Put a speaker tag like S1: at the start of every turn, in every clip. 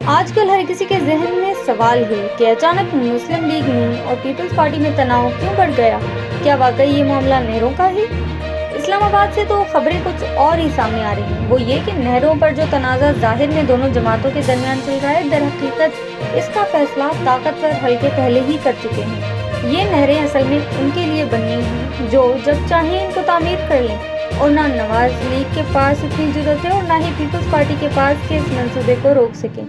S1: آج کل ہر کسی کے ذہن میں سوال ہے کہ اچانک مسلم لیگ نون اور پیپلز پارٹی میں تناؤ کیوں بڑھ گیا؟ کیا واقعی یہ معاملہ نہروں کا ہے؟ اسلام آباد سے تو خبریں کچھ اور ہی سامنے آ رہی ہیں، وہ یہ کہ نہروں پر جو تنازع ظاہر میں دونوں جماعتوں کے درمیان چل رہا ہے، در حقیقت اس کا فیصلہ طاقتور حلقے پہلے ہی کر چکے ہیں۔ یہ نہریں اصل میں ان کے لیے بنی ہیں جو جب چاہیں ان کو تعمیر کر لیں، اور نہ نواز لیگ کے پاس اتنی جرأت ہے اور نہ ہی پیپلز پارٹی کے پاس کہ اس منصوبے کو روک سکیں۔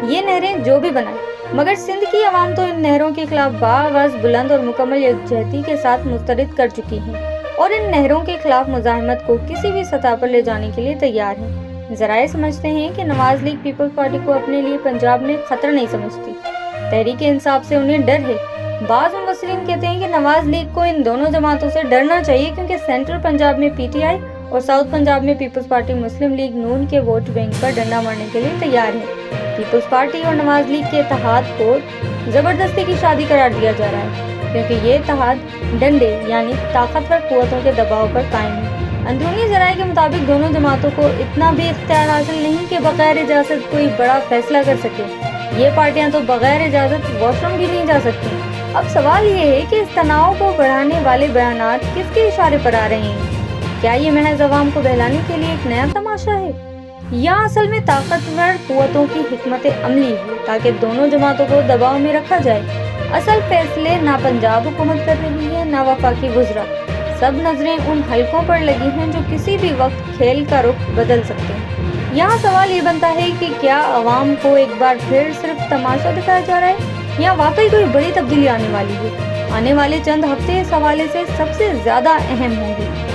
S1: یہ نہریں جو بھی بنائیں، مگر سندھ کی عوام تو ان نہروں کے خلاف بآواز بلند اور مکمل یکجہتی کے ساتھ مسترد کر چکی ہے اور ان نہروں کے خلاف مزاحمت کو کسی بھی سطح پر لے جانے کے لیے تیار ہیں۔ ذرائع سمجھتے ہیں کہ نواز لیگ پیپلز پارٹی کو اپنے لیے پنجاب میں خطرہ نہیں سمجھتی، تحریک انصاف سے انہیں ڈر ہے۔ بعض مبصرین کہتے ہیں کہ نواز لیگ کو ان دونوں جماعتوں سے ڈرنا چاہیے کیونکہ سینٹرل پنجاب میں پی ٹی آئی اور ساؤتھ پنجاب میں پیپلز پارٹی مسلم لیگ نون کے ووٹ بینک پر ڈنڈا مارنے کے لیے تیار ہے۔ پیپلز پارٹی اور نواز لیگ کے اتحاد کو زبردستی کی شادی قرار دیا جا رہا ہے کیونکہ یہ اتحاد ڈنڈے یعنی طاقتور قوتوں کے دباؤ پر قائم ہے۔ اندرونی ذرائع کے مطابق دونوں جماعتوں کو اتنا بھی اختیار حاصل نہیں کہ بغیر اجازت کوئی بڑا فیصلہ کر سکے۔ یہ پارٹیاں تو بغیر اجازت واش روم بھی نہیں جا سکتی۔ اب سوال یہ ہے کہ اس تناؤ کو بڑھانے والے بیانات کس کے اشارے پر آ رہے ہیں؟ کیا یہ محض عوام کو بہلانے کے لیے ایک نیا تماشا ہے یا اصل میں طاقتور قوتوں کی حکمت عملی ہے تاکہ دونوں جماعتوں کو دباؤ میں رکھا جائے؟ اصل فیصلے نہ پنجاب حکومت کر رہی ہے نہ وفاقی وزراء، سب نظریں ان حلقوں پر لگی ہیں جو کسی بھی وقت کھیل کا رخ بدل سکتے ہیں۔ یہاں سوال یہ بنتا ہے کہ کیا عوام کو ایک بار پھر صرف تماشا دکھایا جا رہا ہے یا واقعی کوئی بڑی تبدیلی آنے والی ہے؟ آنے والے چند ہفتے اس حوالے سے سب سے زیادہ اہم ہوں گے۔